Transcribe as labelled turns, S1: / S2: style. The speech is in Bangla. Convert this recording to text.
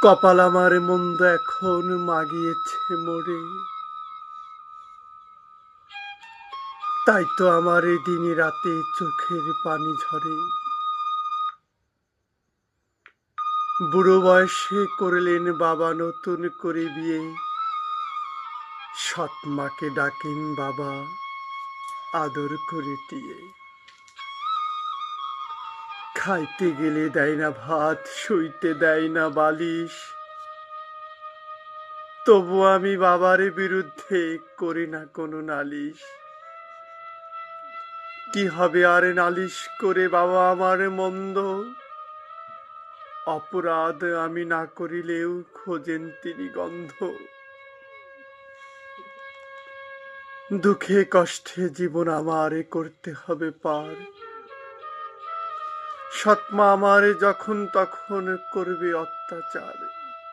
S1: কপাল আমার মন্দ এখন মাগিয়েছে মোরে, তাই তো আমার এই দিনে রাতে চোখের পানি ঝরে। বুড়ো বয়সে করলেন বাবা নতুন করে বিয়ে, সৎ মাকে ডাকেন বাবা আদর করে টিয়ে। খাইতে গেলে দেয় না ভাত, শুইতে দেয় না বালিশ, তবু আমি বাবার বিরুদ্ধে করি না কোনো নালিশ। কি হবে আর নালিশ করে বাবা আমার মন্দ, অপরাধ আমি না করিলেও খোঁজেন তিনি গন্ধ। দুঃখে কষ্টে জীবন আমারে করতে হবে পার, সৎমা আমারে যখন তখন করবে অত্যাচার।